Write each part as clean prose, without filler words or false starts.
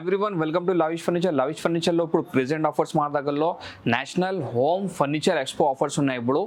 Everyone, welcome to Lavish furniture. Lavish ఫర్నిచర్లో ఇప్పుడు present offers మా దగ్గరలో national home furniture expo offers ఉన్నాయి. ఇప్పుడు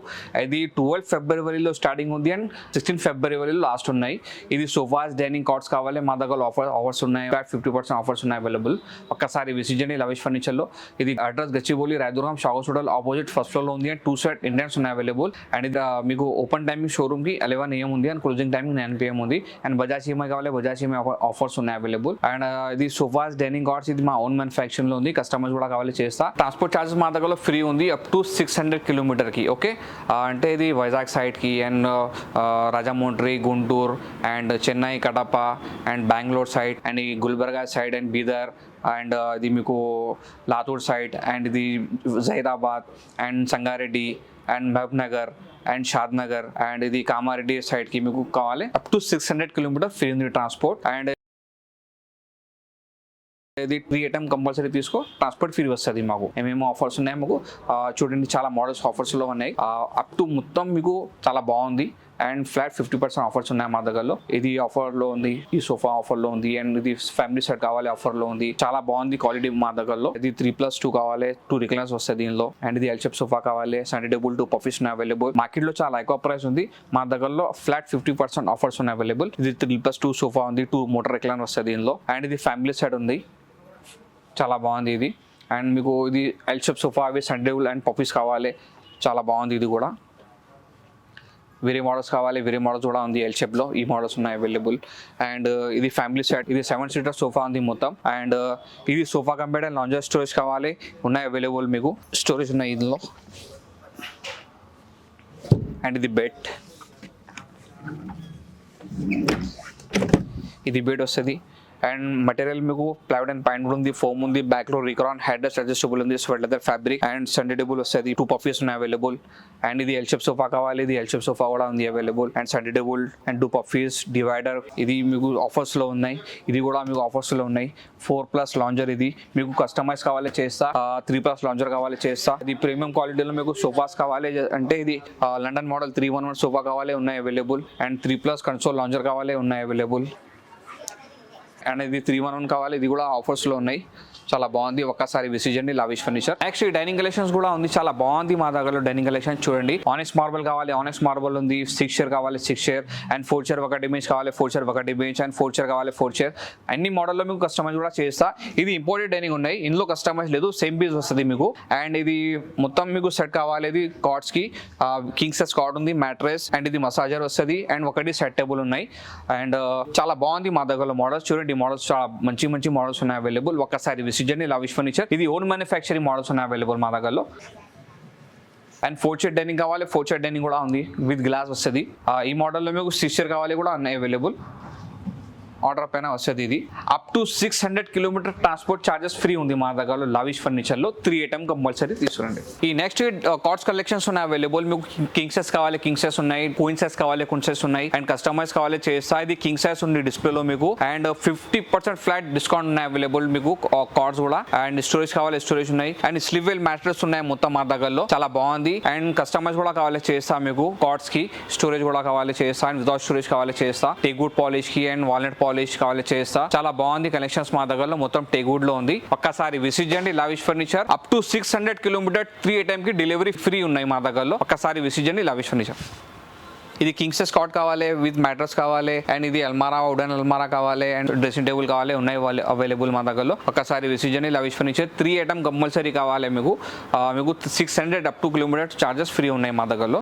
ఇది 12 ఫిబ్రవరిలో స్టార్టింగ్ ఉంది అండ్ 16 ఫిబ్రవరిలో లాస్ట్ ఉన్నాయి. ఇది సోఫాస్, డైనింగ్ కార్డ్స్ కావాలి మా దగ్గర ఆఫర్స్ ఉన్నాయి. 50% ఆఫర్స్ ఉన్నాయి అవైలబుల్. ఒక్కసారి విజిట్ చేయండి లవిష్ ఫర్నిచర్లో. ఇది అడ్రస్ గచ్చిబౌలి, రాయదుర్గం, షాగోస్ హోటల్ ఆపోజిట్ ఫస్ట్ ఫ్లోర్లో ఉంది అండ్ 2 సెట్ ఇండియన్స్ ఉన్నాయి అవైలబుల్. అండ్ ఇది మీకు ఓపెన్ టైమింగ్ షోరూమ్కి 11 AM ఉంది అండ్ క్లోజింగ్ టైమింగ్ 9 PM ఉంది. అండ్ బజాజ్ ఈఎంఐ కావాలి, బజాజ్ ఈఎంఐ ఆఫర్స్ ఉన్నాయి అవైలబుల్. అండ్ ఇది సోఫాస్, డైనింగ్ కార్డ్స్ ఇది మా ఓన్ మ్యానుఫ్యాక్చరింగ్ లో ఉంది. కస్టమర్స్ కూడా కావాలి చేస్తా. ట్రాన్స్పోర్ట్ చార్జెస్ మా దగ్గర ఫ్రీ ఉంది అప్ టు 600 కిలోమీటర్కి. ఓకే, అంటే ఇది వైజాగ్ సైడ్కి and Rajahmundry, Guntur and Chennai, Kadapa and Bengaluru side and ఈ Gulbarga side and Bidar and ఇది మీకు లాతూర్ సైడ్ అండ్ ఇది Zaheerabad and Sangareddy and Mahbub Nagar and Shad Nagar and ఇది కామారెడ్డి సైడ్కి మీకు కావాలి అప్ టు 600 కిలోమీటర్ ఫ్రీ ఉంది ట్రాన్స్పోర్ట్. అండ్ ఇది 3 ఐటమ్ కంపల్సరీ తీసుకో, ట్రాన్స్పోర్ట్ ఫ్రీ వస్తుంది. మాకు ఏమేమో ఆఫర్స్ ఉన్నాయి మాకు చూడండి, చాలా మోడల్స్ ఆఫర్స్లో ఉన్నాయి. అప్ టు మొత్తం మీకు చాలా బాగుంది అండ్ ఫ్లాట్ 50% ఆఫర్స్ ఉన్నాయి మా దగ్గరలో. ఇది ఆఫర్లో ఉంది, ఈ సోఫా ఆఫర్లో ఉంది అండ్ ఇది ఫ్యామిలీ సెట్ కావాలి ఆఫర్లో ఉంది. చాలా బాగుంది క్వాలిటీ మా దగ్గరలో. ఇది 3+2 కావాలి, 2 రిక్లైనర్స్ వస్తాయి దీనిలో. అండ్ ఇది ఎల్ షేప్ సోఫా కావాలి, సెంటర్ టేబుల్ 2 పఫీస్ ఉన్నాయి అవైలబుల్. మార్కెట్ లో చాలా ఎక్కువ ప్రైస్ ఉంది, మా దగ్గరలో ఫ్లాట్ 50% ఆఫర్స్ ఉన్నాయి అవైలబుల్. ఇది 3+2 సోఫా ఉంది, 2 మోటార్ రిక్లైనర్ వస్తాయి దీనిలో. అండ్ ఇది ఫ్యామిలీ సెట్ ఉంది, చాలా బాగుంది ఇది. అండ్ మీకు ఇది ఎల్ షేప్ సోఫా, అవి సెంటర్ టేబుల్ అండ్ పఫీస్ కావాలి, చాలా బాగుంది ఇది కూడా. వేరే మోడల్స్ కావాలి, వేరే మోడల్స్ కూడా ఉంది ఎల్ షేప్లో, ఈ మోడల్స్ ఉన్నాయి అవైలబుల్. అండ్ ఇది ఫ్యామిలీ సెట్, ఇది 7 సీటర్ సోఫా ఉంది మొత్తం. అండ్ ఇది sofa cum bed and lounger storage కావాలి, ఉన్నాయి అవైలబుల్ మీకు. స్టోరేజ్ ఉన్నాయి ఇందులో. అండ్ ఇది బెడ్, ఇది బెడ్ వస్తుంది. అండ్ మెటీరియల్ మీకు ప్లైవుడ్ అండ్ పైన్ ఉంది, ఫోమ్ ఉంది, బ్యాక్ లో రిక్రాన్ హెడ్ రెస్ట్ అడ్జస్టబుల్ ఉంది, sweat leather fabric and centre table వస్తుంది. 2 పఫీస్ ఉన్నాయి అవైలబుల్. అండ్ ఇది ఎల్ షేప్ సోఫా కావాలి, ఇది ఎల్ షేప్ సోఫా కూడా ఉంది available. And centre table and 2 puffies, divider ఇది మీకు ఆఫర్స్ లో ఉన్నాయి. ఇది కూడా మీకు ఆఫర్స్ లో ఉన్నాయి. 4+ లాంజర్, ఇది మీకు కస్టమైజ్ కావాలి చేస్తా. 3+ లాంజర్ కావాలి చేస్తా. ఇది ప్రీమియం క్వాలిటీలో మీకు సోఫాస్ కావాలి అంటే ఇది లండన్ మోడల్ 311 సోఫా కావాలి, ఉన్నాయి అవైలబుల్. అండ్ 3+ కన్సోల్ లాంజర్ కావాలి, ఉన్నాయి అవైలబుల్. అండ్ ఇది 311 కావాలి, ఇది కూడా ఆఫర్స్లో ఉన్నాయి, చాలా బాగుంది. ఒక్కసారి విజిట్ చేయండి Lavish furniture. Next dining collections కూడా ఉంది, చాలా బాగుంది మా దగ్గరలో డైనింగ్ కలెక్షన్. చూడండి, ఆనెక్స్ మార్బల్ కావాలి, ఆనెక్స్ మార్బల్ ఉంది. 6 చైర్ కావాలి, 6 చైర్ అండ్ 4 చైర్ ఒకటి బెంచ్ కావాలి, 4 చైర్ ఒకటి బెంచ్ అండ్ 4 చైర్ కావాలి, 4 చైర్. అన్ని మోడల్లో మీకు కస్టమైజ్ కూడా చేస్తా. ఇది ఇంపోర్టెడ్ డైనింగ్ ఉన్నాయి, ఇందులో కస్టమైజ్ లేదు, సేమ్ పీస్ వస్తుంది మీకు. అండ్ ఇది మొత్తం మీకు సెట్ కావాలి. ఇది కార్డ్స్ కి కింగ్ సైజ్ కార్డ్ ఉంది, మ్యాట్రెస్ అండ్ ఇది మసాజర్ వస్తుంది అండ్ ఒకటి సెట్ టేబుల్ ఉన్నాయి. అండ్ చాలా బాగుంది మా దగ్గరలో మోడల్స్. చూడండి, మోడల్స్ చాలా మంచి మోడల్స్ ఉన్నాయి అవైలబుల్. ఒక్కసారి విజిట్ చేయండి లవిష్ ఫర్నిచర్. ఇది ఓన్ మ్యానుఫ్యాక్చరింగ్ మోడల్స్ ఉన్నాయి అవైలబుల్ మా దగ్గరలో. అండ్ 4 చైర్ డైనింగ్ కావాలి, 4 చైర్ డైనింగ్ కూడా ఉంది, విత్ గ్లాస్ వస్తుంది. ఈ మోడల్లో మీకు 6 చైర్ కావాలి కూడా ఉన్నాయి అవైలబుల్. ఆర్డర్ పైన వస్తుంది. ఇది up to 600 kilometre transport charges free ఉంది మా దగ్గరలో లవిష్ ఫర్నిచర్లో. 3 ఐటమ్ కంపల్సరీ తీసుకురండి. ఈ నెక్స్ట్ కార్డ్స్ కలెక్షన్స్ ఉన్నాయి అవైలబుల్. మీకు కింగ్ సైజ్ కావాలి, కింగ్ సైజ్ ఉన్నాయి. క్వీన్ సైజ్ కావాలి, క్వీన్ సైజ్ ఉన్నాయి. అండ్ కస్టమైజ్ కావాలి చేస్తా. ఇది కింగ్ సైజ్ ఉంది డిస్ప్లేలో మీకు. అండ్ 50% ఫ్లాట్ డిస్కౌంట్ ఉన్నాయి అవైలబుల్ మీకు కార్డ్స్ కూడా. అండ్ స్టోరేజ్ కావాలి, స్టోరేజ్ ఉన్నాయి. అండ్ స్లీవ్ వెల్ మ్యాట్రెస్ ఉన్నాయి మొత్తం మా దగ్గరలో, చాలా బాగుంది. అండ్ కస్టమైజ్ కూడా కావాలి చేస్తా మీకు. కార్డ్స్ కి స్టోరేజ్ కూడా కావాలి చేస్తా. అండ్ వితౌట్ స్టోరేజ్ కావాలి చేస్తా. టేక్వుడ్ పాలిష్ కి అండ్ వాల్నట్ పాలిష్ కావాలి చేస్తా. చాలా బాగుంది కలెక్షన్స్ మా దగ్గరలో, మొత్తం టేక్వుడ్ లో ఉంది. ఒక్కసారి విజిట్ చేయండి Lavish Furniture. Up to 600 kilometre 3 item కి డెలివరీ ఫ్రీ ఉన్నాయి మా దగ్గరలో. ఒక్కసారి విజిట్ చేయండి లవిష్ ఫర్నిచర్. ఇది కింగ్ సైజ్ కాట్ కావాలి, విత్ మ్యాట్రస్ కావాలి. అండ్ ఇది అల్మారా, వుడెన్ అల్మారా కావాలి అండ్ డ్రెస్సింగ్ టేబుల్ కావాలి, ఉన్నాయి అవైలబుల్ మా దగ్గరలో. ఒక్కసారి విజిట్ చేయండి లవిష్ ఫర్నిచర్. 3 ఐటమ్ కంపల్సరీ కావాలి మీకు. 600 up to kilometre charges free ఉన్నాయి మా దగ్గరలో.